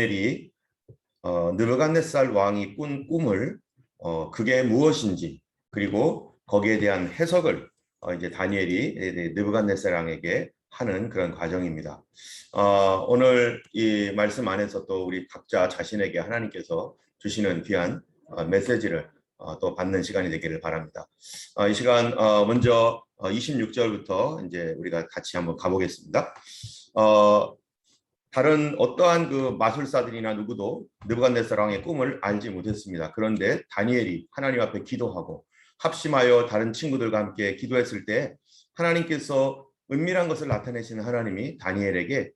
다니엘이 느부갓네살 왕이 꾼 꿈을 그게 무엇인지 그리고 거기에 대한 해석을 이제 다니엘이 느부갓네살 왕에게 하는 그런 과정입니다. 오늘 이 말씀 안에서 또 우리 각자 자신에게 하나님께서 주시는 귀한 메시지를 또 받는 시간이 되기를 바랍니다. 이 시간 먼저 26절부터 이제 우리가 같이 한번 가보겠습니다. 다른 어떠한 그 마술사들이나 누구도 느부갓네살 왕의 꿈을 알지 못했습니다. 그런데 다니엘이 하나님 앞에 기도하고 합심하여 다른 친구들과 함께 기도했을 때 하나님께서 은밀한 것을 나타내시는 하나님이 다니엘에게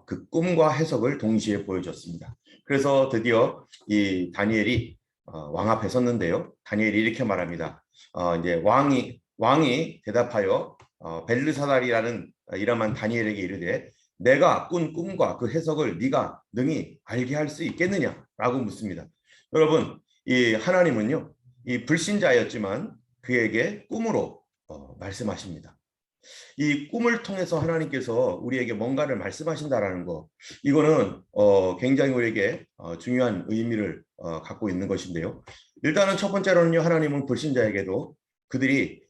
그 꿈과 해석을 동시에 보여줬습니다. 그래서 드디어 이 다니엘이 왕 앞에 섰는데요. 다니엘이 이렇게 말합니다. 이제 왕이 대답하여 벨르사달이라는 이름한 다니엘에게 이르되 내가 꾼 꿈과 그 해석을 네가 능히 알게 할 수 있겠느냐라고 묻습니다. 여러분, 이 하나님은요, 이 불신자였지만 그에게 꿈으로 말씀하십니다. 이 꿈을 통해서 하나님께서 우리에게 뭔가를 말씀하신다라는 거, 이거는 굉장히 우리에게 중요한 의미를 갖고 있는 것인데요. 일단은 첫 번째로는요, 하나님은 불신자에게도 그들이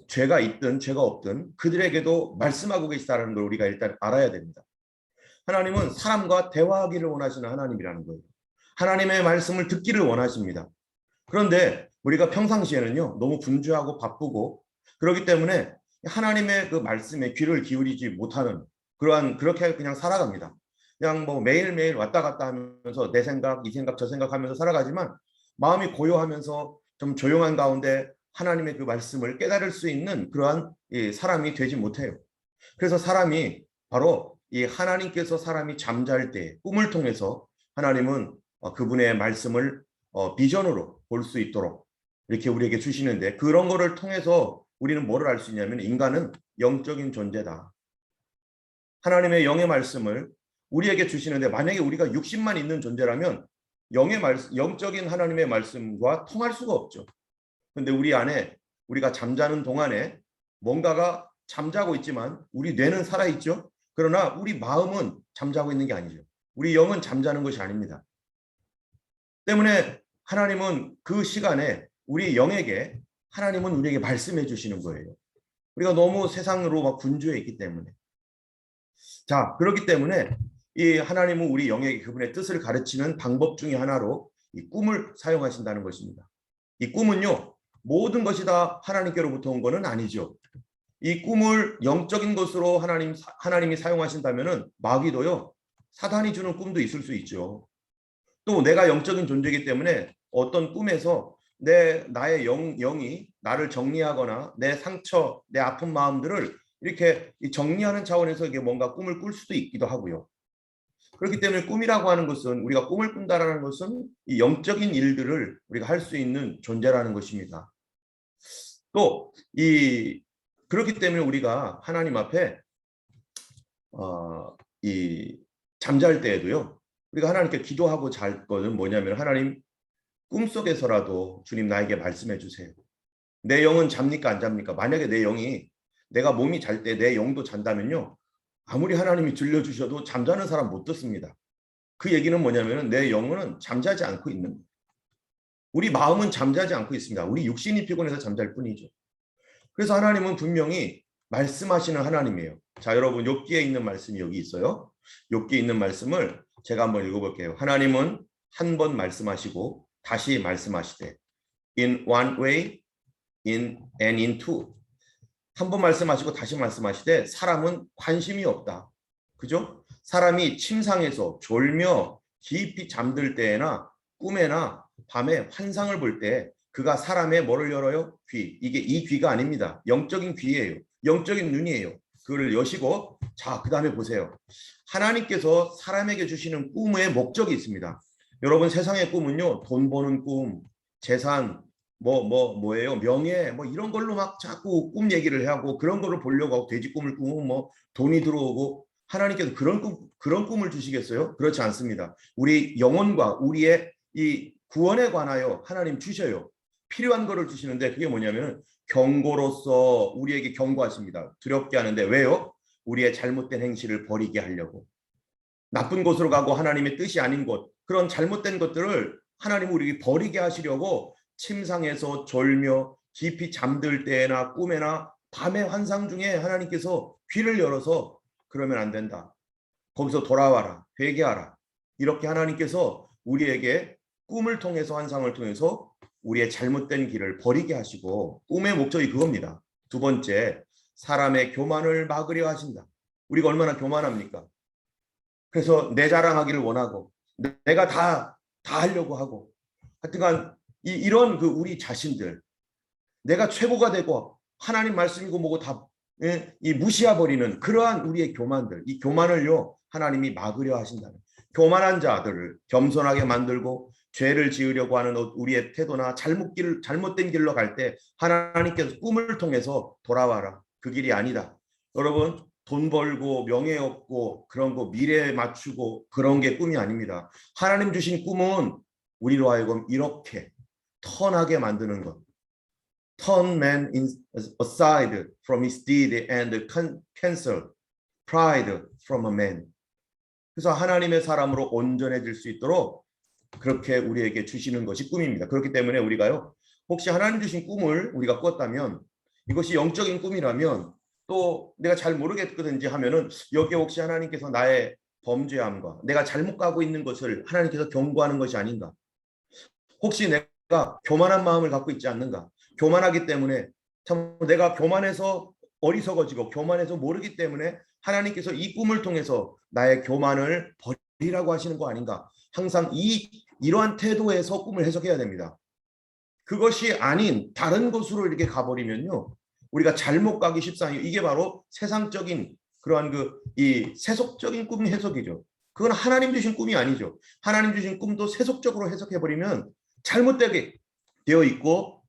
죄가 있든 죄가 없든 그들에게도 말씀하고 계시다는 걸 우리가 일단 알아야 됩니다. 하나님은 사람과 대화하기를 원하시는 하나님이라는 거예요. 하나님의 말씀을 듣기를 원하십니다. 그런데 우리가 평상시에는요, 너무 분주하고 바쁘고 그렇기 때문에 하나님의 그 말씀에 귀를 기울이지 못하는 그렇게 그냥 살아갑니다. 그냥 뭐 매일매일 왔다 갔다 하면서 내 생각, 이 생각, 저 생각 하면서 살아가지만 마음이 고요하면서 좀 조용한 가운데 하나님의 그 말씀을 깨달을 수 있는 그러한 사람이 되지 못해요. 그래서 사람이 바로 이 하나님께서 사람이 잠잘 때 꿈을 통해서 하나님은 그분의 말씀을 비전으로 볼 수 있도록 이렇게 우리에게 주시는데 그런 거를 통해서 우리는 뭐를 알 수 있냐면 인간은 영적인 존재다. 하나님의 영의 말씀을 우리에게 주시는데 만약에 우리가 육신만 있는 존재라면 영적인 하나님의 말씀과 통할 수가 없죠. 근데 우리 안에 우리가 잠자는 동안에 뭔가가 잠자고 있지만 우리 뇌는 살아있죠. 그러나 우리 마음은 잠자고 있는 게 아니죠. 우리 영은 잠자는 것이 아닙니다. 때문에 하나님은 그 시간에 우리 영에게 하나님은 우리에게 말씀해 주시는 거예요. 우리가 너무 세상으로 막 분주해 있기 때문에. 자, 그렇기 때문에 이 하나님은 우리 영에게 그분의 뜻을 가르치는 방법 중에 하나로 이 꿈을 사용하신다는 것입니다. 이 꿈은요, 모든 것이 다 하나님께로부터 온 것은 아니죠. 이 꿈을 영적인 것으로 하나님이 사용하신다면은 마귀도요, 사단이 주는 꿈도 있을 수 있죠. 또 내가 영적인 존재이기 때문에 어떤 꿈에서 나의 영이 나를 정리하거나 내 상처, 내 아픈 마음들을 이렇게 정리하는 차원에서 이게 뭔가 꿈을 꿀 수도 있기도 하고요. 그렇기 때문에 꿈이라고 하는 것은 우리가 꿈을 꾼다라는 것은 이 영적인 일들을 우리가 할 수 있는 존재라는 것입니다. 또 그렇기 때문에 우리가 하나님 앞에 이 잠잘 때에도요. 우리가 하나님께 기도하고 잘 것은 뭐냐면 하나님 꿈속에서라도 주님 나에게 말씀해 주세요. 내 영은 잡니까 안 잡니까? 만약에 내가 몸이 잘 때 내 영도 잔다면요. 아무리 하나님이 들려주셔도 잠자는 사람 못 듣습니다. 그 얘기는 뭐냐면 내 영혼은 잠자지 않고 있는 거예요. 우리 마음은 잠자지 않고 있습니다. 우리 육신이 피곤해서 잠잘 뿐이죠. 그래서 하나님은 분명히 말씀하시는 하나님이에요. 자, 여러분 욥기에 있는 말씀이 여기 있어요. 욥기에 있는 말씀을 제가 한번 읽어볼게요. 하나님은 한 번 말씀하시고 다시 말씀하시되 in one way and in two. 한 번 말씀하시고 다시 말씀하시되 사람은 관심이 없다. 그죠? 사람이 침상에서 졸며 깊이 잠들 때에나 꿈에나 밤에 환상을 볼 때 그가 사람의 뭐를 열어요? 귀. 이게 이 귀가 아닙니다. 영적인 귀예요. 영적인 눈이에요. 그걸 여시고 자, 그 다음에 보세요. 하나님께서 사람에게 주시는 꿈의 목적이 있습니다. 여러분 세상의 꿈은요. 돈 버는 꿈, 재산, 뭐예요? 명예, 뭐 이런 걸로 막 자꾸 꿈 얘기를 하고 그런 거를 보려고 하고 돼지 꿈을 꾸고 뭐 돈이 들어오고 하나님께서 그런 꿈을 주시겠어요? 그렇지 않습니다. 우리 영혼과 우리의 이 구원에 관하여 하나님 주셔요. 필요한 거를 주시는데 그게 뭐냐면 경고로서 우리에게 경고하십니다. 두렵게 하는데 왜요? 우리의 잘못된 행실을 버리게 하려고. 나쁜 곳으로 가고 하나님의 뜻이 아닌 곳, 그런 잘못된 것들을 하나님 우리에게 버리게 하시려고 침상에서 졸며 깊이 잠들 때나 꿈에나 밤의 환상 중에 하나님께서 귀를 열어서 그러면 안 된다. 거기서 돌아와라. 회개하라. 이렇게 하나님께서 우리에게 꿈을 통해서 환상을 통해서 우리의 잘못된 길을 버리게 하시고 꿈의 목적이 그겁니다. 두 번째, 사람의 교만을 막으려 하신다. 우리가 얼마나 교만합니까? 그래서 내 자랑하기를 원하고 내가 다 하려고 하고 하여튼간 이런 그 우리 자신들 내가 최고가 되고 하나님 말씀이고 뭐고 다 무시해버리는 그러한 우리의 교만들 이 교만을요 하나님이 막으려 하신다는 교만한 자들을 겸손하게 만들고 죄를 지으려고 하는 우리의 태도나 잘못된 길로 갈 때 하나님께서 꿈을 통해서 돌아와라. 그 길이 아니다. 여러분 돈 벌고 명예 얻고 그런 거 미래에 맞추고 그런 게 꿈이 아닙니다. 하나님 주신 꿈은 우리로 하여금 이렇게 턴하게 만드는 것. Turn man aside from his deed and cancel pride from a man. 그래서 하나님의 사람으로 온전해질 수 있도록 그렇게 우리에게 주시는 것이 꿈입니다. 그렇기 때문에 우리가요. 혹시 하나님 주신 꿈을 우리가 꿨다면 이것이 영적인 꿈이라면 또 내가 잘 모르겠거든지 하면은 여기 혹시 하나님께서 나의 범죄함과 내가 잘못 가고 있는 것을 하나님께서 경고하는 것이 아닌가? 혹시 내가 교만한 마음을 갖고 있지 않는가? 교만하기 때문에 참 내가 교만해서 어리석어지고 교만해서 모르기 때문에 하나님께서 이 꿈을 통해서 나의 교만을 버리라고 하시는 거 아닌가? 항상 이러한 태도에서 꿈을 해석해야 됩니다. 그것이 아닌 다른 곳으로 이렇게 가버리면요. 우리가 잘못 가기 십상이에요. 이게 바로 세상적인 그러한 이 세속적인 꿈 해석이죠. 그건 하나님 주신 꿈이 아니죠. 하나님 주신 꿈도 세속적으로 해석해버리면 잘못되게 되어 있고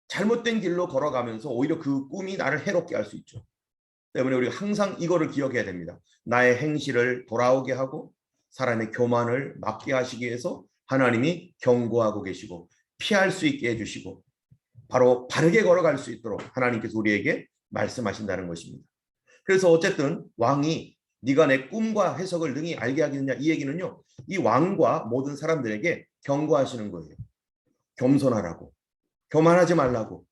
잘못된 길로 걸어가면서 오히려 그 꿈이 나를 해롭게 할 수 있죠. 때문에 우리가 항상 이거를 기억해야 됩니다. 나의 행실을 돌아오게 하고 사람의 교만을 막게 하시기 위해서 하나님이 경고하고 계시고 피할 수 있게 해주시고 바로 바르게 걸어갈 수 있도록 하나님께서 우리에게 말씀하신다는 것입니다. 그래서 어쨌든 왕이 네가 내 꿈과 해석을 능히 알게 하겠느냐 이 얘기는요. 이 왕과 모든 사람들에게 경고하시는 거예요. 겸손하라고. 교만하지 말라고.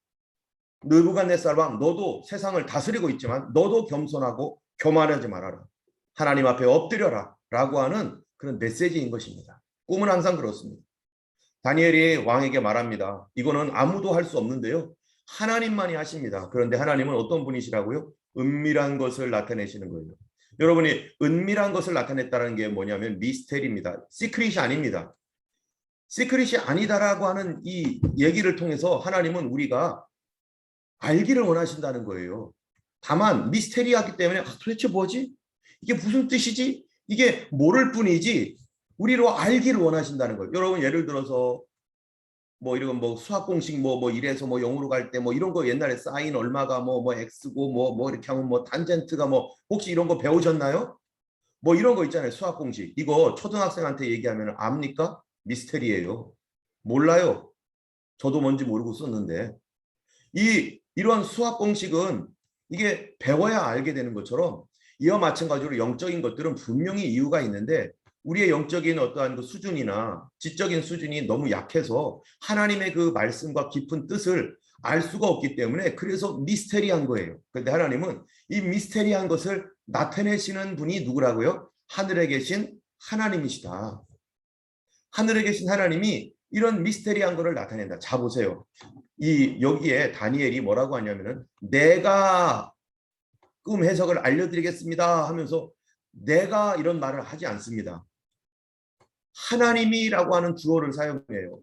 느부갓네살 왕 너도 세상을 다스리고 있지만 너도 겸손하고 교만하지 말아라. 하나님 앞에 엎드려라 라고 하는 그런 메시지인 것입니다. 꿈은 항상 그렇습니다. 다니엘이 왕에게 말합니다. 이거는 아무도 할 수 없는데요. 하나님만이 하십니다. 그런데 하나님은 어떤 분이시라고요? 은밀한 것을 나타내시는 거예요. 여러분이 은밀한 것을 나타냈다는 게 뭐냐면 미스테리입니다. 시크릿이 아닙니다. 시크릿이 아니다라고 하는 이 얘기를 통해서 하나님은 우리가 알기를 원하신다는 거예요. 다만 미스테리하기 때문에 도대체 뭐지? 이게 무슨 뜻이지? 이게 모를 뿐이지 우리로 알기를 원하신다는 거예요. 여러분 예를 들어서 뭐 이런 뭐 수학 공식 뭐 이래서 뭐 0으로 갈 때 뭐 이런 거 옛날에 사인 얼마가 뭐 x고 뭐 이렇게 하면 뭐 탄젠트가 뭐 혹시 이런 거 배우셨나요? 뭐 이런 거 있잖아요. 수학 공식. 이거 초등학생한테 얘기하면 압니까? 미스테리예요. 몰라요. 저도 뭔지 모르고 썼는데 이런 수학 공식은 이게 배워야 알게 되는 것처럼 이와 마찬가지로 영적인 것들은 분명히 이유가 있는데 우리의 영적인 어떠한 그 수준이나 지적인 수준이 너무 약해서 하나님의 그 말씀과 깊은 뜻을 알 수가 없기 때문에 그래서 미스테리한 거예요. 그런데 하나님은 이 미스테리한 것을 나타내시는 분이 누구라고요? 하늘에 계신 하나님이시다. 하늘에 계신 하나님이 이런 미스테리한 것을 나타낸다. 자 보세요. 여기에 다니엘이 뭐라고 하냐면은 내가 꿈 해석을 알려드리겠습니다 하면서 내가 이런 말을 하지 않습니다. 하나님이라고 하는 주어를 사용해요.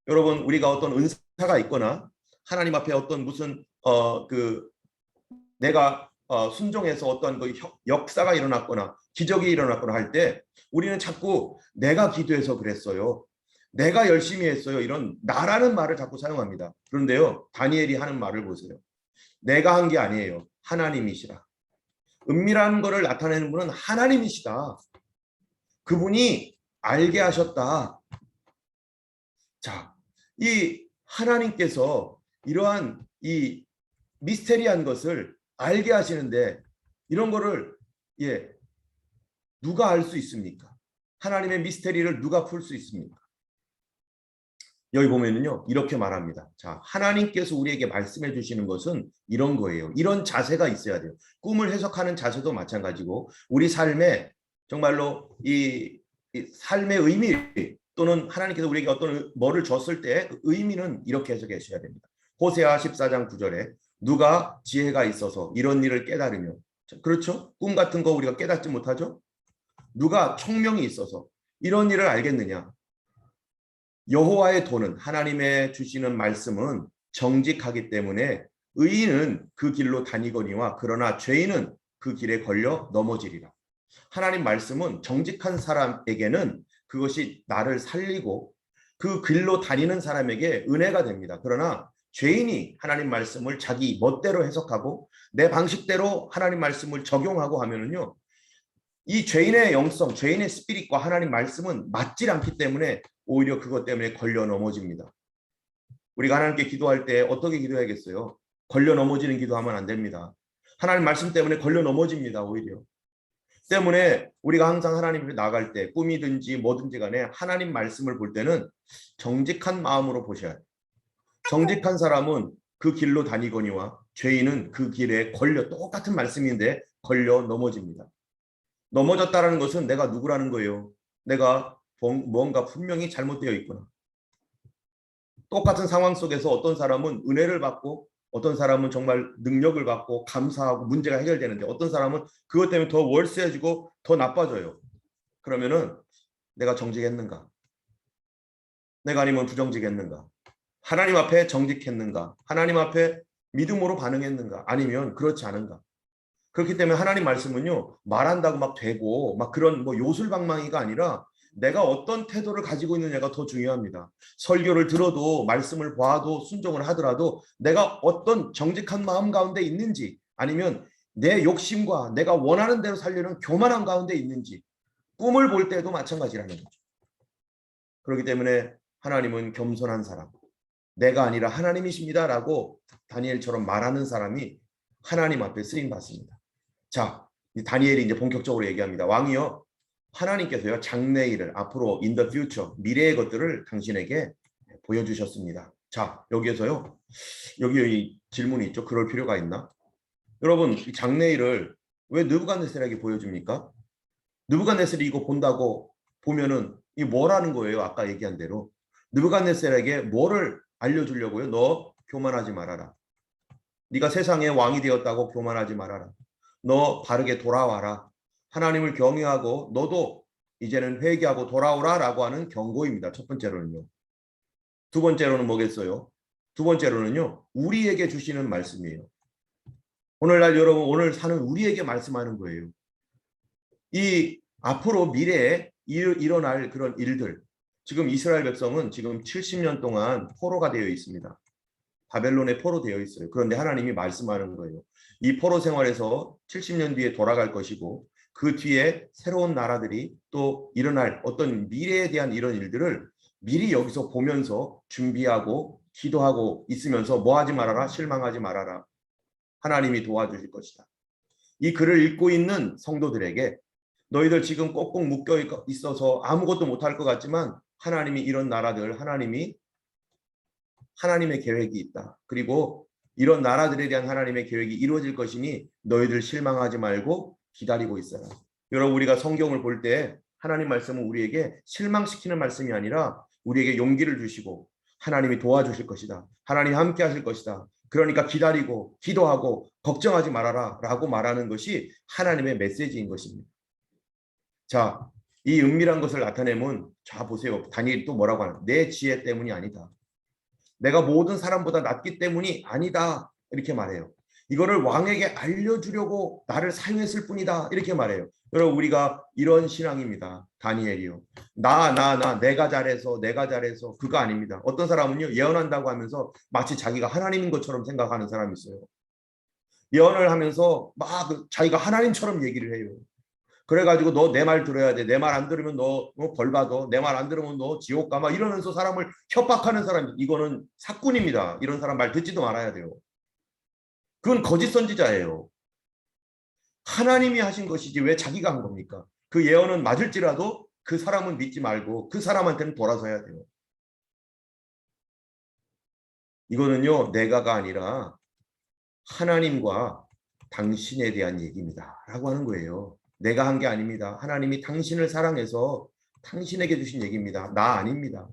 여러분 우리가 어떤 은사가 있거나 하나님 앞에 어떤 무슨 내가 순종해서 어떤 그 역사가 일어났거나 기적이 일어났거나 할 때 우리는 자꾸 내가 기도해서 그랬어요. 내가 열심히 했어요. 이런 나라는 말을 자꾸 사용합니다. 그런데요. 다니엘이 하는 말을 보세요. 내가 한 게 아니에요. 하나님이시라. 은밀한 것을 나타내는 분은 하나님이시다. 그분이 알게 하셨다. 자, 이 하나님께서 이러한 이 미스테리한 것을 알게 하시는데 이런 거를 누가 알 수 있습니까? 하나님의 미스테리를 누가 풀 수 있습니까? 여기 보면은요, 이렇게 말합니다. 자, 하나님께서 우리에게 말씀해 주시는 것은 이런 거예요. 이런 자세가 있어야 돼요. 꿈을 해석하는 자세도 마찬가지고, 우리 삶에 정말로 이 삶의 의미 또는 하나님께서 우리에게 어떤 뭐를 줬을 때 그 의미는 이렇게 해석하셔야 됩니다. 호세아 14장 9절에 누가 지혜가 있어서 이런 일을 깨달으며, 그렇죠? 꿈 같은 거 우리가 깨닫지 못하죠? 누가 총명이 있어서 이런 일을 알겠느냐? 여호와의 도는 하나님의 주시는 말씀은 정직하기 때문에 의인은 그 길로 다니거니와 그러나 죄인은 그 길에 걸려 넘어지리라. 하나님 말씀은 정직한 사람에게는 그것이 나를 살리고 그 길로 다니는 사람에게 은혜가 됩니다. 그러나 죄인이 하나님 말씀을 자기 멋대로 해석하고 내 방식대로 하나님 말씀을 적용하고 하면은요, 이 죄인의 영성, 죄인의 스피릿과 하나님 말씀은 맞질 않기 때문에 오히려 그것 때문에 걸려 넘어집니다. 우리가 하나님께 기도할 때 어떻게 기도해야겠어요? 걸려 넘어지는 기도하면 안 됩니다. 하나님 말씀 때문에 걸려 넘어집니다. 오히려. 때문에 우리가 항상 하나님께 나갈 때 꿈이든지 뭐든지 간에 하나님 말씀을 볼 때는 정직한 마음으로 보셔야 돼요. 정직한 사람은 그 길로 다니거니와 죄인은 그 길에 걸려, 똑같은 말씀인데 걸려 넘어집니다. 넘어졌다는 것은 내가 누구라는 거예요. 내가 뭔가 분명히 잘못되어 있구나. 똑같은 상황 속에서 어떤 사람은 은혜를 받고 어떤 사람은 정말 능력을 받고 감사하고 문제가 해결되는데 어떤 사람은 그것 때문에 더 월세해지고 더 나빠져요. 그러면은 내가 정직했는가? 내가 아니면 부정직했는가? 하나님 앞에 정직했는가? 하나님 앞에 믿음으로 반응했는가? 아니면 그렇지 않은가? 그렇기 때문에 하나님 말씀은요, 말한다고 막 되고 막 그런 뭐 요술방망이가 아니라 내가 어떤 태도를 가지고 있느냐가 더 중요합니다. 설교를 들어도 말씀을 봐도 순종을 하더라도 내가 어떤 정직한 마음 가운데 있는지 아니면 내 욕심과 내가 원하는 대로 살려는 교만한 가운데 있는지 꿈을 볼 때도 마찬가지라는 거죠. 그렇기 때문에 하나님은 겸손한 사람, 내가 아니라 하나님이십니다라고 다니엘처럼 말하는 사람이 하나님 앞에 쓰임 받습니다. 자, 다니엘이 이제 본격적으로 얘기합니다. 왕이요, 하나님께서요 장래일을 앞으로 in the future 미래의 것들을 당신에게 보여주셨습니다. 자, 여기에서요, 여기 질문이 있죠. 그럴 필요가 있나? 여러분, 이 장래일을 왜 느부갓네살에게 보여줍니까? 느부갓네살이 이거 본다고 보면은 이 뭐라는 거예요? 아까 얘기한 대로 느부갓네살에게 뭐를 알려주려고요? 너 교만하지 말아라. 네가 세상의 왕이 되었다고 교만하지 말아라. 너 바르게 돌아와라. 하나님을 경외하고 너도 이제는 회개하고 돌아오라라고 하는 경고입니다. 첫 번째로는요. 두 번째로는 뭐겠어요? 두 번째로는요, 우리에게 주시는 말씀이에요. 오늘날 여러분, 오늘 사는 우리에게 말씀하는 거예요. 이 앞으로 미래에 일어날 그런 일들, 지금 이스라엘 백성은 지금 70년 동안 포로가 되어 있습니다. 바벨론에 포로되어 있어요. 그런데 하나님이 말씀하는 거예요. 이 포로 생활에서 70년 뒤에 돌아갈 것이고 그 뒤에 새로운 나라들이 또 일어날 어떤 미래에 대한 이런 일들을 미리 여기서 보면서 준비하고 기도하고 있으면서 뭐 하지 말아라, 실망하지 말아라. 하나님이 도와주실 것이다. 이 글을 읽고 있는 성도들에게 너희들 지금 꼭꼭 묶여 있어서 아무것도 못할 것 같지만 하나님이 이런 나라들, 하나님의 계획이 있다. 그리고 이런 나라들에 대한 하나님의 계획이 이루어질 것이니 너희들 실망하지 말고 기다리고 있어라. 여러분, 우리가 성경을 볼 때 하나님 말씀은 우리에게 실망시키는 말씀이 아니라 우리에게 용기를 주시고 하나님이 도와주실 것이다. 하나님이 함께 하실 것이다. 그러니까 기다리고 기도하고 걱정하지 말아라 라고 말하는 것이 하나님의 메시지인 것입니다. 자, 이 은밀한 것을 나타내면 자 보세요. 다니엘이 또 뭐라고 하나? 내 지혜 때문이 아니다. 내가 모든 사람보다 낫기 때문이 아니다. 이렇게 말해요. 이거를 왕에게 알려주려고 나를 사용했을 뿐이다. 이렇게 말해요. 여러분, 우리가 이런 신앙입니다. 다니엘이요. 내가 잘해서 그거 아닙니다. 어떤 사람은요, 예언한다고 하면서 마치 자기가 하나님인 것처럼 생각하는 사람이 있어요. 예언을 하면서 막 자기가 하나님처럼 얘기를 해요. 그래가지고 너 내 말 들어야 돼. 내 말 안 들으면 너 벌 받아. 내 말 안 들으면 너 지옥 가. 막 이러면서 사람을 협박하는 사람, 이거는 사꾼입니다. 이런 사람 말 듣지도 말아야 돼요. 그건 거짓 선지자예요. 하나님이 하신 것이지 왜 자기가 한 겁니까? 그 예언은 맞을지라도 그 사람은 믿지 말고 그 사람한테는 돌아서야 돼요. 이거는요, 내가가 아니라 하나님과 당신에 대한 얘기입니다. 라고 하는 거예요. 내가 한 게 아닙니다. 하나님이 당신을 사랑해서 당신에게 주신 얘기입니다. 나 아닙니다.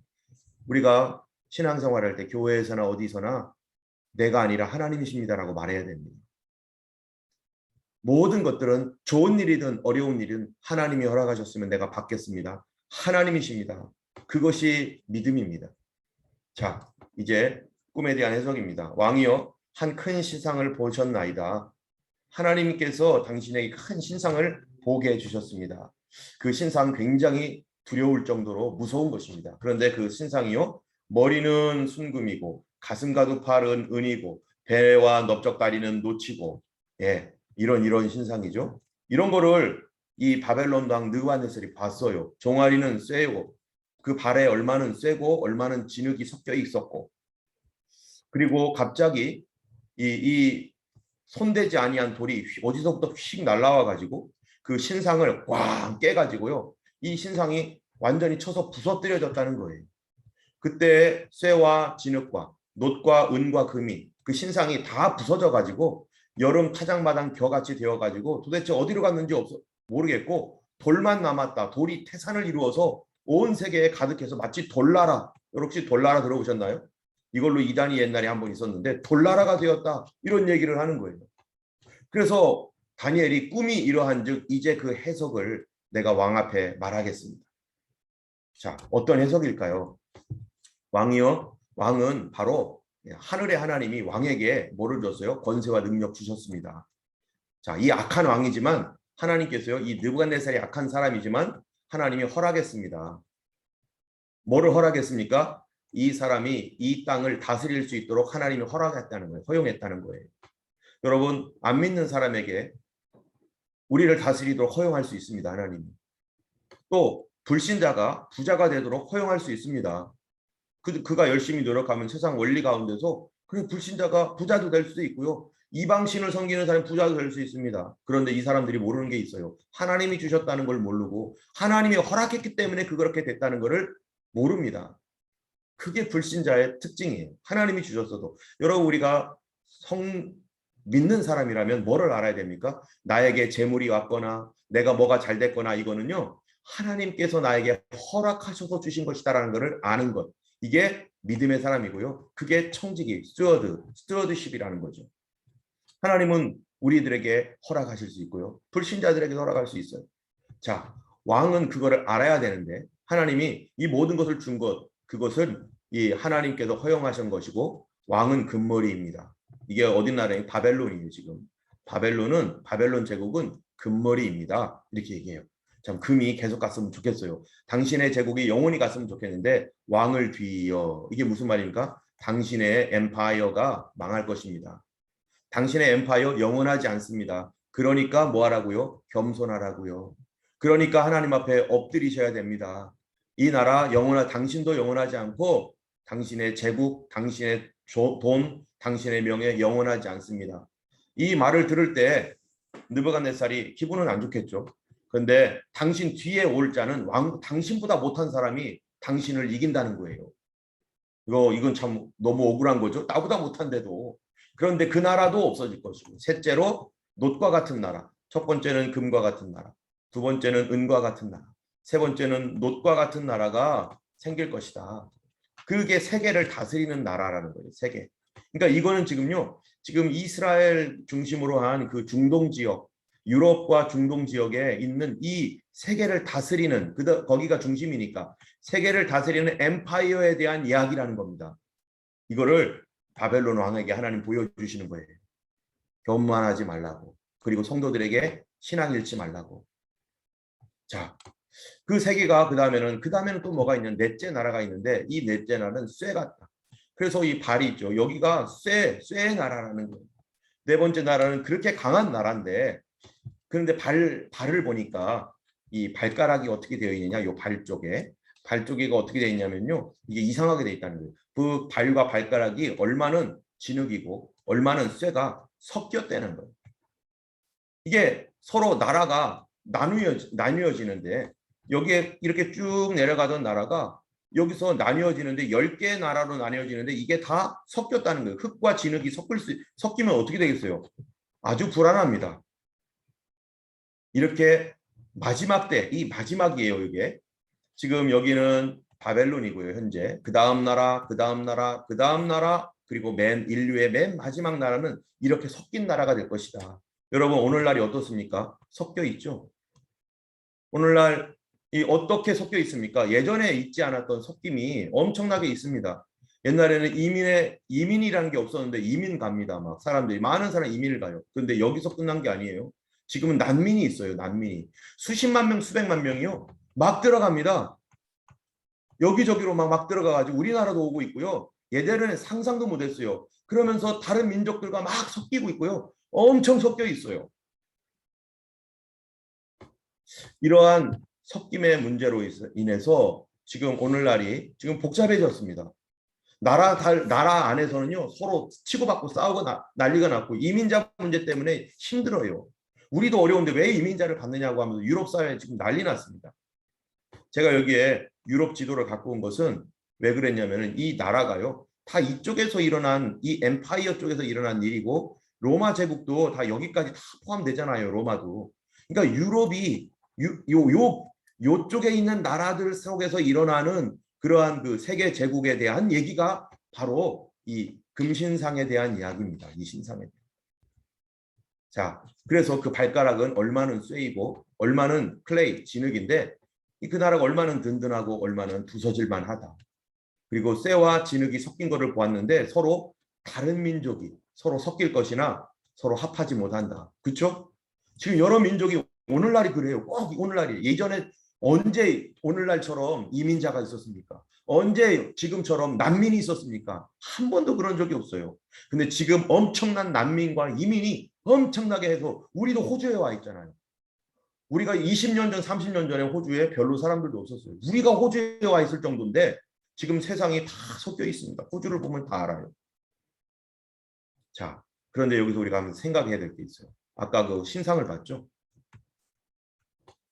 우리가 신앙생활할 때 교회에서나 어디서나 내가 아니라 하나님이십니다라고 말해야 됩니다. 모든 것들은 좋은 일이든 어려운 일은 하나님이 허락하셨으면 내가 받겠습니다. 하나님이십니다. 그것이 믿음입니다. 자, 이제 꿈에 대한 해석입니다. 왕이여, 한 큰 신상을 보셨나이다. 하나님께서 당신에게 큰 신상을 보게 해주셨습니다. 그 신상 굉장히 두려울 정도로 무서운 것입니다. 그런데 그 신상이요, 머리는 순금이고 가슴과 두 팔은 은이고 배와 넓적다리는 노치고, 예, 이런 신상이죠. 이런 거를 이 바벨론 왕 느부갓네살이 봤어요. 종아리는 쇠고 그 발에 얼마는 쇠고 얼마는 진흙이 섞여 있었고, 그리고 갑자기 이 손대지 아니한 돌이 어디서부터 휙 날라와 가지고 그 신상을 꽝 깨가지고요, 이 신상이 완전히 쳐서 부서뜨려졌다는 거예요. 그때 쇠와 진흙과 놋과 은과 금이 그 신상이 다 부서져 가지고 여름 타작마당 벼같이 되어 가지고 도대체 어디로 갔는지 모르겠고 돌만 남았다. 돌이 태산을 이루어서 온 세계에 가득해서 마치 돌나라. 혹시 돌나라 들어보셨나요? 이걸로 이단이 옛날에 한번 있었는데 돌나라가 되었다. 이런 얘기를 하는 거예요. 그래서 다니엘이 꿈이 이러한즉 이제 그 해석을 내가 왕 앞에 말하겠습니다. 자, 어떤 해석일까요? 왕이요, 왕은 바로 하늘의 하나님이 왕에게 뭐를 줬어요? 권세와 능력 주셨습니다. 자, 이 악한 왕이지만 하나님께서요, 이 느부갓네살이 악한 사람이지만 하나님이 허락했습니다. 뭐를 허락했습니까? 이 사람이 이 땅을 다스릴 수 있도록 하나님이 허락했다는 거예요. 허용했다는 거예요. 여러분, 안 믿는 사람에게 우리를 다스리도록 허용할 수 있습니다. 하나님이. 또 불신자가 부자가 되도록 허용할 수 있습니다. 그가 열심히 노력하면 세상 원리 가운데서 그래 불신자가 부자도 될 수도 있고요. 이방신을 섬기는 사람이 부자도 될 수 있습니다. 그런데 이 사람들이 모르는 게 있어요. 하나님이 주셨다는 걸 모르고 하나님이 허락했기 때문에 그렇게 됐다는 것을 모릅니다. 그게 불신자의 특징이에요. 하나님이 주셨어도. 여러분, 우리가 믿는 사람이라면 뭐를 알아야 됩니까? 나에게 재물이 왔거나 내가 뭐가 잘 됐거나 이거는요, 하나님께서 나에게 허락하셔서 주신 것이다라는 것을 아는 것. 이게 믿음의 사람이고요. 그게 청지기, 스튜어드십이라는 거죠. 하나님은 우리들에게 허락하실 수 있고요. 불신자들에게 허락할 수 있어요. 자, 왕은 그거를 알아야 되는데 하나님이 이 모든 것을 준 것, 그것은 이 하나님께서 허용하신 것이고 왕은 금머리입니다. 이게 어디 나라예요? 바벨론이에요. 지금 바벨론 제국은 금머리입니다. 이렇게 얘기해요. 참 금이 계속 갔으면 좋겠어요. 당신의 제국이 영원히 갔으면 좋겠는데 왕을 뒤이어, 이게 무슨 말입니까? 당신의 엠파이어가 망할 것입니다. 당신의 엠파이어 영원하지 않습니다. 그러니까 뭐 하라고요? 겸손하라고요. 그러니까 하나님 앞에 엎드리셔야 됩니다. 이 나라 당신도 영원하지 않고 당신의 제국, 당신의 돈, 당신의 명예 영원하지 않습니다. 이 말을 들을 때 느부갓네살이 기분은 안 좋겠죠. 그런데 당신 뒤에 올 자는 당신보다 못한 사람이 당신을 이긴다는 거예요. 이건 참 너무 억울한 거죠. 나보다 못한데도. 그런데 그 나라도 없어질 것이고, 셋째로 놋과 같은 나라. 첫 번째는 금과 같은 나라, 두 번째는 은과 같은 나라, 세 번째는 놋과 같은 나라가 생길 것이다. 그게 세계를 다스리는 나라라는 거예요. 세계. 그러니까 이거는 지금 이스라엘 중심으로 한 그 중동 지역, 유럽과 중동 지역에 있는 이 세계를 다스리는, 거기가 중심이니까 세계를 다스리는 엠파이어에 대한 이야기라는 겁니다. 이거를 바벨론 왕에게 하나님 보여주시는 거예요. 교만하지 말라고. 그리고 성도들에게 신앙 잃지 말라고. 자, 그 세계가 그 다음에는 또 뭐가 있냐? 넷째 나라가 있는데 이 넷째 나라는 쇠 같다. 그래서 이 발이 있죠. 여기가 쇠의 나라라는 거예요. 네 번째 나라는 그렇게 강한 나라인데, 그런데 발을 보니까 이 발가락이 어떻게 되어 있느냐? 요 발 쪽에가 어떻게 되어 있냐면요, 이게 이상하게 되어 있다는 거예요. 그 발과 발가락이 얼마는 진흙이고 얼마는 쇠가 섞였다는 거예요. 이게 서로 나라가 나뉘어지는데 여기에 이렇게 쭉 내려가던 나라가 여기서 나뉘어지는데 10개의 나라로 나뉘어지는데 이게 다 섞였다는 거예요. 흙과 진흙이 섞이면 어떻게 되겠어요? 아주 불안합니다. 이렇게 마지막 때, 이 마지막이에요, 이게. 지금 여기는 바벨론이고요, 현재. 그 다음 나라, 그 다음 나라, 그 다음 나라, 그리고 인류의 맨 마지막 나라는 이렇게 섞인 나라가 될 것이다. 여러분, 오늘날이 어떻습니까? 섞여 있죠? 오늘날 이 어떻게 섞여 있습니까? 예전에 있지 않았던 섞임이 엄청나게 있습니다. 옛날에는 이민이라는 게 없었는데 이민 갑니다. 막 사람들이 많은 사람 이민을 가요. 그런데 여기서 끝난 게 아니에요. 지금은 난민이 있어요. 난민이 수십만 명, 수백만 명이요. 막 들어갑니다. 여기저기로 막 들어가가지고 우리나라도 오고 있고요. 예전에는 상상도 못했어요. 그러면서 다른 민족들과 막 섞이고 있고요. 엄청 섞여 있어요. 이러한 섞임의 문제로 인해서 지금 오늘날이 지금 복잡해졌습니다. 나라 안에서는요 서로 치고받고 싸우고 난리가 났고 이민자 문제 때문에 힘들어요. 우리도 어려운데 왜 이민자를 받느냐고 하면서 유럽 사회에 지금 난리 났습니다. 제가 여기에 유럽 지도를 갖고 온 것은 왜 그랬냐면은 이 나라가요 다 이쪽에서 일어난 이 엠파이어 쪽에서 일어난 일이고 로마 제국도 다 여기까지 다 포함되잖아요. 로마도. 그러니까 유럽이 요쪽에 있는 나라들 속에서 일어나는 그러한 그 세계 제국에 대한 얘기가 바로 이 금신상에 대한 이야기입니다. 이 신상에 대한. 자, 그래서 그 발가락은 얼마는 쇠이고 얼마는 클레이, 진흙인데 그 나라가 얼마는 든든하고 얼마는 부서질만 하다. 그리고 쇠와 진흙이 섞인 것을 보았는데 서로 다른 민족이 서로 섞일 것이나 서로 합하지 못한다. 그렇죠? 지금 여러 민족이 오늘날이 그래요. 꼭 오늘날이. 예전에 언제 오늘날처럼 이민자가 있었습니까? 언제 지금처럼 난민이 있었습니까? 한 번도 그런 적이 없어요. 근데 지금 엄청난 난민과 이민이 엄청나게 해서 우리도 호주에 와 있잖아요. 우리가 20년 전, 30년 전에 호주에 별로 사람들도 없었어요. 우리가 호주에 와 있을 정도인데 지금 세상이 다 섞여 있습니다. 호주를 보면 다 알아요. 자, 그런데 여기서 우리가 한번 생각해야 될 게 있어요. 아까 그 신상을 봤죠?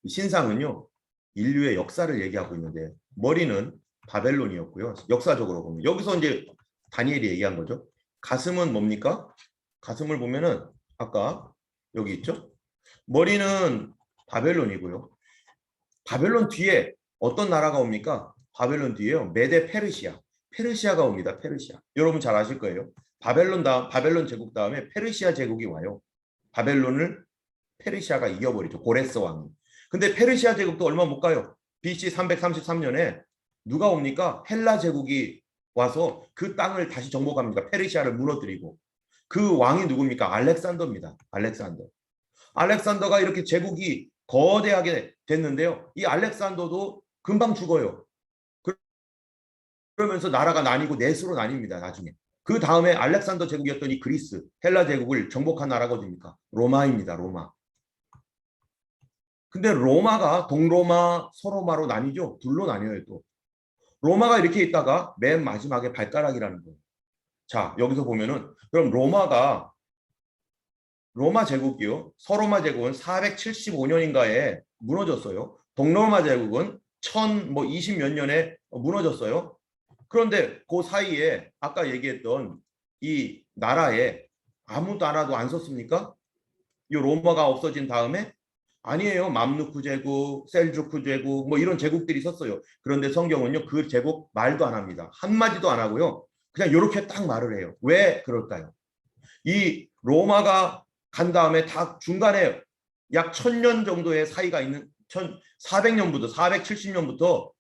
신상은요. 인류의 역사를 얘기하고 있는데 머리는 바벨론이었고요. 역사적으로 보면 여기서 이제 다니엘이 얘기한 거죠. 가슴은 뭡니까? 가슴을 보면은 아까 여기 있죠? 머리는 바벨론이고요. 바벨론 뒤에 어떤 나라가 옵니까? 바벨론 뒤에요. 메데 페르시아. 페르시아가 옵니다. 페르시아. 여러분 잘 아실 거예요. 바벨론 제국 다음에 페르시아 제국이 와요. 바벨론을 페르시아가 이겨버리죠. 고레스 왕이. 근데 페르시아 제국도 얼마 못 가요. BC 333년에 누가 옵니까? 헬라 제국이 와서 그 땅을 다시 정복합니다. 페르시아를 무너뜨리고. 그 왕이 누굽니까? 알렉산더입니다. 알렉산더가 이렇게 제국이 거대하게 됐는데요. 이 알렉산더도 금방 죽어요. 그러면서 나라가 나뉘고 넷으로 나뉩니다. 나중에. 그 다음에 알렉산더 제국이었던 이 그리스, 헬라 제국을 정복한 나라가 어디입니까? 로마입니다. 로마. 근데 로마가 동로마, 서로마로 나뉘죠. 둘로 나뉘어요 또. 로마가 이렇게 있다가 맨 마지막에 발가락이라는 거예요. 자, 여기서 보면은 그럼 로마 제국이요. 서로마 제국은 475년인가에 무너졌어요. 동로마 제국은 1020 몇 년에 무너졌어요. 그런데 그 사이에 아까 얘기했던 이 나라에 아무 나라도 안 썼습니까? 이 로마가 없어진 다음에 아니에요. 맘루크 제국, 셀주크 제국 뭐 이런 제국들이 있었어요. 그런데 성경은요. 그 제국 말도 안 합니다. 한마디도 안 하고요. 그냥 이렇게 딱 말을 해요. 왜 그럴까요? 이 로마가 간 다음에 다 중간에 약 1000년 정도의 사이가 있는 1400년부터 470년부터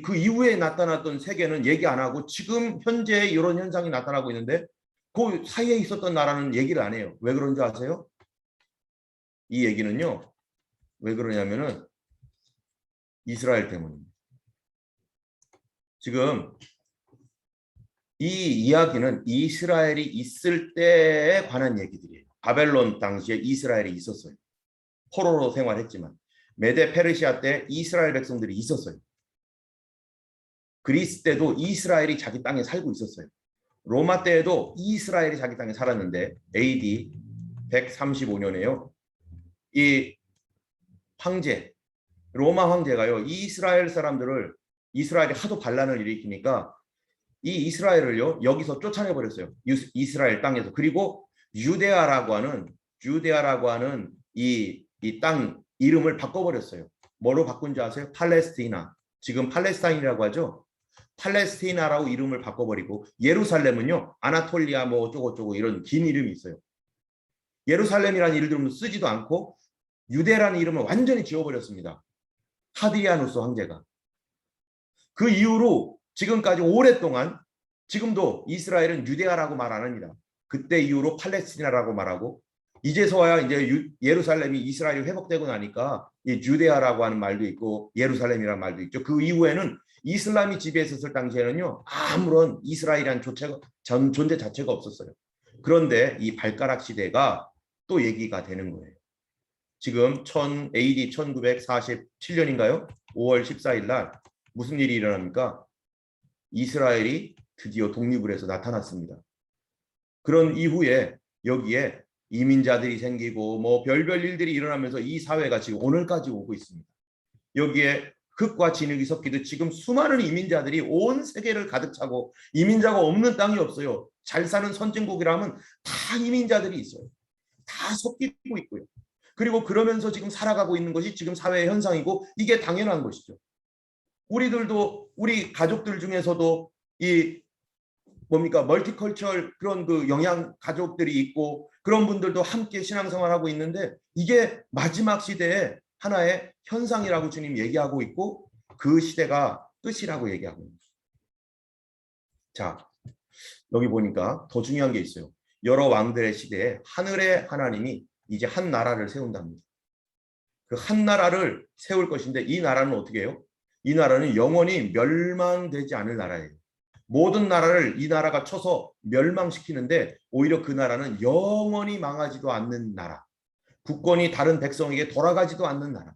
그 이후에 나타났던 세계는 얘기 안 하고 지금 현재 이런 현상이 나타나고 있는데 그 사이에 있었던 나라는 얘기를 안 해요. 왜 그런지 아세요? 이 얘기는요. 왜 그러냐면은 이스라엘 때문입니다. 지금 이 이야기는 이스라엘이 있을 때에 관한 얘기들이에요. 바벨론 당시에 이스라엘이 있었어요. 포로로 생활했지만 메데 페르시아 때 이스라엘 백성들이 있었어요. 그리스 때도 이스라엘이 자기 땅에 살고 있었어요. 로마 때에도 이스라엘이 자기 땅에 살았는데 AD 135년에요. 이 황제 로마 황제가요, 이 이스라엘 사람들을, 이스라엘이 하도 반란을 일으키니까 이 이스라엘을요 여기서 쫓아내 버렸어요. 이스라엘 땅에서. 그리고 유데아라고 하는 이 땅 이름을 바꿔버렸어요. 뭐로 바꾼지 아세요? 팔레스티나. 지금 팔레스타인이라고 하죠. 팔레스티나라고 이름을 바꿔버리고, 예루살렘은요 아나톨리아 뭐 어쩌고저쩌고 이런 긴 이름이 있어요. 예루살렘이라는 이름도 쓰지도 않고 유대라는 이름을 완전히 지워버렸습니다. 하드리아누스 황제가. 그 이후로 지금까지 오랫동안, 지금도 이스라엘은 유대아라고 말 안 합니다. 그때 이후로 팔레스티나라고 말하고, 이제서야 이제 예루살렘이 이스라엘이 회복되고 나니까 유대아라고 하는 말도 있고 예루살렘이라는 말도 있죠. 그 이후에는 이슬람이 지배했었을 당시에는요 아무런 이스라엘이라는 존재 자체가 없었어요. 그런데 이 발가락 시대가 또 얘기가 되는 거예요. 지금 AD 1947년인가요? 5월 14일 날 무슨 일이 일어납니까? 이스라엘이 드디어 독립을 해서 나타났습니다. 그런 이후에 여기에 이민자들이 생기고 뭐 별별 일들이 일어나면서 이 사회가 지금 오늘까지 오고 있습니다. 여기에 흙과 진흙이 섞이듯 지금 수많은 이민자들이 온 세계를 가득 차고, 이민자가 없는 땅이 없어요. 잘 사는 선진국이라면 다 이민자들이 있어요. 다 섞이고 있고요. 그리고 그러면서 지금 살아가고 있는 것이 지금 사회의 현상이고, 이게 당연한 것이죠. 우리들도, 우리 가족들 중에서도 이 뭡니까 멀티컬처럴 그런 그 영양 가족들이 있고, 그런 분들도 함께 신앙생활하고 있는데, 이게 마지막 시대의 하나의 현상이라고 주님 얘기하고 있고, 그 시대가 끝이라고 얘기하고 있습니다. 자, 여기 보니까 더 중요한 게 있어요. 여러 왕들의 시대에 하늘의 하나님이 이제 한 나라를 세운답니다. 그 한 나라를 세울 것인데, 이 나라는 어떻게 해요? 이 나라는 영원히 멸망되지 않을 나라예요. 모든 나라를 이 나라가 쳐서 멸망시키는데, 오히려 그 나라는 영원히 망하지도 않는 나라, 국권이 다른 백성에게 돌아가지도 않는 나라,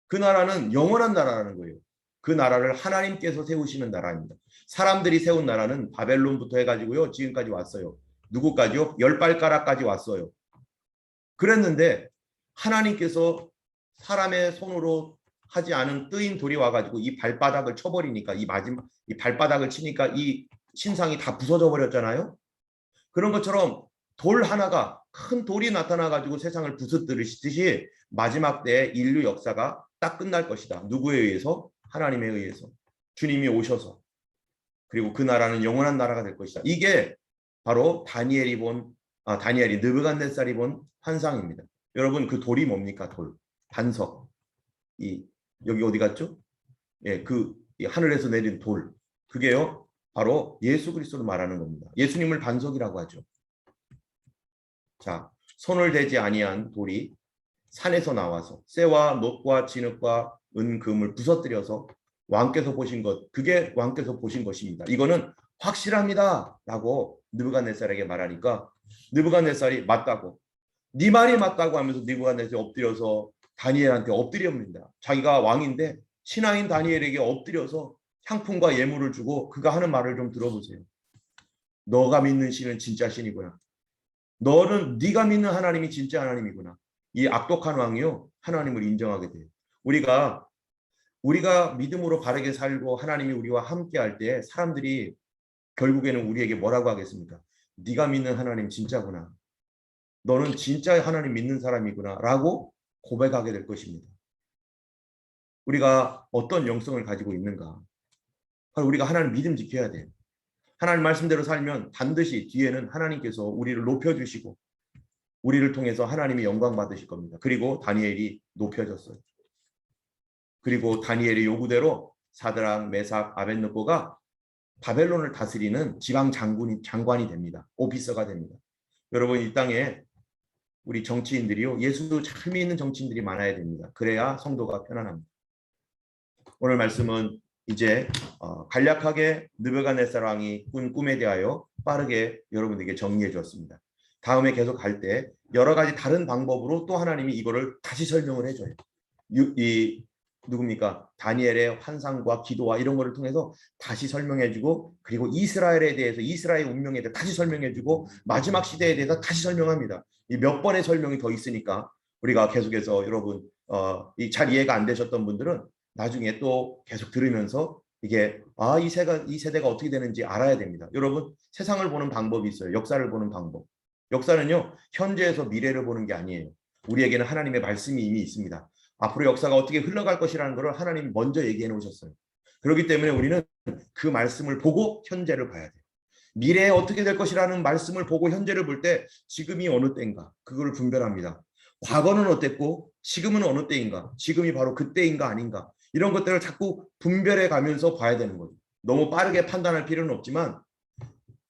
그 나라는 영원한 나라라는 거예요. 그 나라를 하나님께서 세우시는 나라입니다. 사람들이 세운 나라는 바벨론부터 해가지고요 지금까지 왔어요. 누구까지요? 10발가락까지 왔어요. 그랬는데 하나님께서 사람의 손으로 하지 않은 뜨인 돌이 와가지고 이 발바닥을 쳐버리니까, 이 발바닥을 치니까 이 신상이 다 부서져 버렸잖아요. 그런 것처럼 돌 하나가, 큰 돌이 나타나가지고 세상을 부서뜨리듯이 마지막 때의 인류 역사가 딱 끝날 것이다. 누구에 의해서? 하나님에 의해서. 주님이 오셔서. 그리고 그 나라는 영원한 나라가 될 것이다. 이게 바로 다니엘이 느부갓네살이 본 환상입니다. 여러분, 그 돌이 뭡니까? 돌, 반석. 여기 어디 갔죠? 예, 하늘에서 내린 돌. 그게요 바로 예수 그리스도를 말하는 겁니다. 예수님을 반석이라고 하죠. 자, 손을 대지 아니한 돌이 산에서 나와서 쇠와 놋과 진흙과 은, 금을 부서뜨려서 왕께서 보신 것, 그게 왕께서 보신 것입니다. 이거는 확실합니다 라고 느부갓네살에게 말하니까, 느부갓네살이 맞다고, 네 말이 맞다고 하면서 느부갓네살이 엎드려서 다니엘한테 엎드립니다. 자기가 왕인데 신하인 다니엘에게 엎드려서 향품과 예물을 주고, 그가 하는 말을 좀 들어보세요. 너가 믿는 신은 진짜 신이구나. 네가 믿는 하나님이 진짜 하나님이구나. 이 악독한 왕이요 하나님을 인정하게 돼요. 우리가 믿음으로 바르게 살고 하나님이 우리와 함께 할 때 사람들이 결국에는 우리에게 뭐라고 하겠습니까? 네가 믿는 하나님 진짜구나. 너는 진짜 하나님 믿는 사람이구나 라고 고백하게 될 것입니다. 우리가 어떤 영성을 가지고 있는가? 바로 우리가 하나님 믿음 지켜야 돼요. 하나님 말씀대로 살면 반드시 뒤에는 하나님께서 우리를 높여주시고 우리를 통해서 하나님이 영광 받으실 겁니다. 그리고 다니엘이 높여졌어요. 그리고 다니엘의 요구대로 사드락, 메삭, 아벳느고가 바벨론을 다스리는 지방 장관이 됩니다. 오피서가 됩니다. 여러분, 이 땅에 우리 정치인들이요 예수 잘 믿는 정치인들이 많아야 됩니다. 그래야 성도가 편안합니다. 오늘 말씀은 이제 간략하게 느부갓네살 왕이 꾼 꿈에 대하여 빠르게 여러분에게 정리해 주었습니다. 다음에 계속 갈 때 여러 가지 다른 방법으로 또 하나님이 이거를 다시 설명을 해줘요. 누굽니까? 다니엘의 환상과 기도와 이런 거를 통해서 다시 설명해주고, 그리고 이스라엘에 대해서, 이스라엘 운명에 대해서 다시 설명해주고, 마지막 시대에 대해서 다시 설명합니다. 이 몇 번의 설명이 더 있으니까 우리가 계속해서 여러분 잘 이해가 안 되셨던 분들은 나중에 또 계속 들으면서 이게 이 세대가 어떻게 되는지 알아야 됩니다. 여러분, 세상을 보는 방법이 있어요. 역사를 보는 방법. 역사는요, 현재에서 미래를 보는 게 아니에요. 우리에게는 하나님의 말씀이 이미 있습니다. 앞으로 역사가 어떻게 흘러갈 것이라는 것을 하나님이 먼저 얘기해 놓으셨어요. 그렇기 때문에 우리는 그 말씀을 보고 현재를 봐야 돼요. 미래에 어떻게 될 것이라는 말씀을 보고 현재를 볼 때 지금이 어느 때인가 그걸 분별합니다. 과거는 어땠고 지금은 어느 때인가, 지금이 바로 그때인가 아닌가, 이런 것들을 자꾸 분별해 가면서 봐야 되는 거죠. 너무 빠르게 판단할 필요는 없지만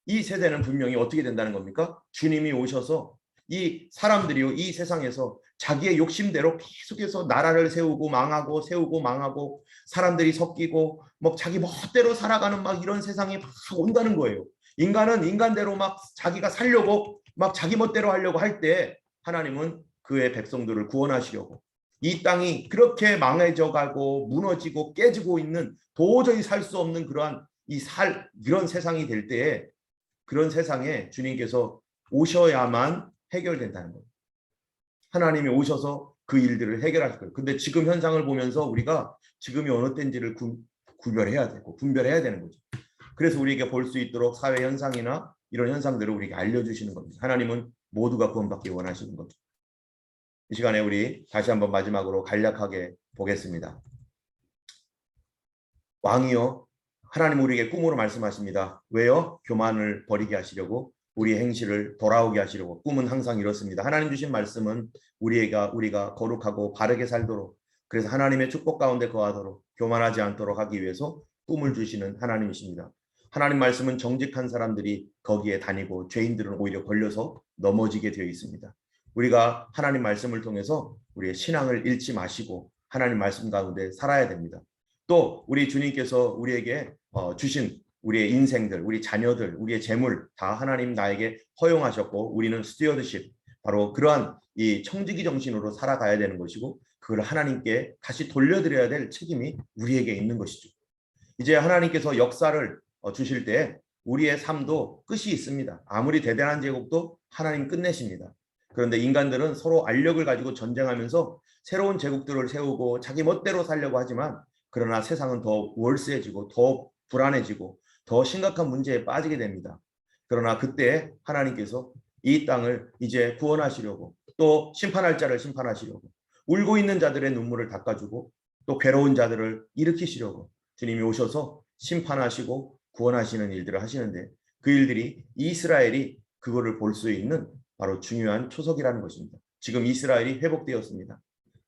이 세대는 분명히 어떻게 된다는 겁니까? 주님이 오셔서 이 사람들이요, 이 세상에서 자기의 욕심대로 계속해서 나라를 세우고 망하고 사람들이 섞이고 막 자기 멋대로 살아가는 막 이런 세상이 막 온다는 거예요. 인간은 인간대로 막 자기가 살려고 막 자기 멋대로 하려고 할 때 하나님은 그의 백성들을 구원하시려고, 이 땅이 그렇게 망해져 가고 무너지고 깨지고 있는 도저히 살 수 없는 그러한 이런 세상이 될 때에, 그런 세상에 주님께서 오셔야만 해결된다는 거예요. 하나님이 오셔서 그 일들을 해결하실 거예요. 근데 지금 현상을 보면서 우리가 지금이 어느 때인지를 구별해야 되고 분별해야 되는 거죠. 그래서 우리에게 볼 수 있도록 사회 현상이나 이런 현상들을 우리에게 알려주시는 겁니다. 하나님은 모두가 구원받기 원하시는 거죠. 이 시간에 우리 다시 한번 마지막으로 간략하게 보겠습니다. 왕이요, 하나님 우리에게 꿈으로 말씀하십니다. 왜요? 교만을 버리게 하시려고, 우리의 행실을 돌아오게 하시려고. 꿈은 항상 이렇습니다. 하나님 주신 말씀은 우리가 거룩하고 바르게 살도록, 그래서 하나님의 축복 가운데 거하도록, 교만하지 않도록 하기 위해서 꿈을 주시는 하나님이십니다. 하나님 말씀은 정직한 사람들이 거기에 다니고 죄인들은 오히려 걸려서 넘어지게 되어 있습니다. 우리가 하나님 말씀을 통해서 우리의 신앙을 잃지 마시고 하나님 말씀 가운데 살아야 됩니다. 또 우리 주님께서 우리에게 주신 우리의 인생들, 우리 자녀들, 우리의 재물 다 하나님 나에게 허용하셨고, 우리는 스튜어드십, 바로 그러한 이 청지기 정신으로 살아가야 되는 것이고, 그걸 하나님께 다시 돌려드려야 될 책임이 우리에게 있는 것이죠. 이제 하나님께서 역사를 주실 때 우리의 삶도 끝이 있습니다. 아무리 대단한 제국도 하나님 끝내십니다. 그런데 인간들은 서로 알력을 가지고 전쟁하면서 새로운 제국들을 세우고 자기 멋대로 살려고 하지만, 그러나 세상은 더 월세지고 더 불안해지고 더 심각한 문제에 빠지게 됩니다. 그러나 그때 하나님께서 이 땅을 이제 구원하시려고, 또 심판할 자를 심판하시려고, 울고 있는 자들의 눈물을 닦아주고 또 괴로운 자들을 일으키시려고 주님이 오셔서 심판하시고 구원하시는 일들을 하시는데, 그 일들이 이스라엘이 그거를 볼 수 있는 바로 중요한 초석이라는 것입니다. 지금 이스라엘이 회복되었습니다.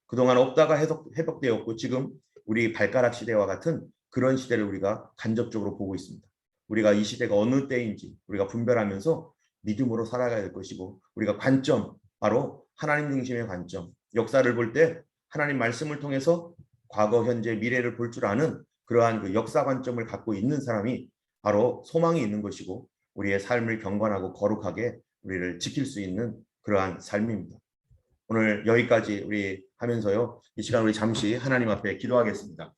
그동안 없다가 회복되었고 지금 우리 발가락 시대와 같은 그런 시대를 우리가 간접적으로 보고 있습니다. 우리가 이 시대가 어느 때인지 우리가 분별하면서 믿음으로 살아가야 될 것이고, 우리가 관점, 바로 하나님 중심의 관점, 역사를 볼 때 하나님 말씀을 통해서 과거, 현재, 미래를 볼 줄 아는 그러한 그 역사 관점을 갖고 있는 사람이 바로 소망이 있는 것이고, 우리의 삶을 경건하고 거룩하게 우리를 지킬 수 있는 그러한 삶입니다. 오늘 여기까지 우리 하면서요, 이 시간 우리 잠시 하나님 앞에 기도하겠습니다.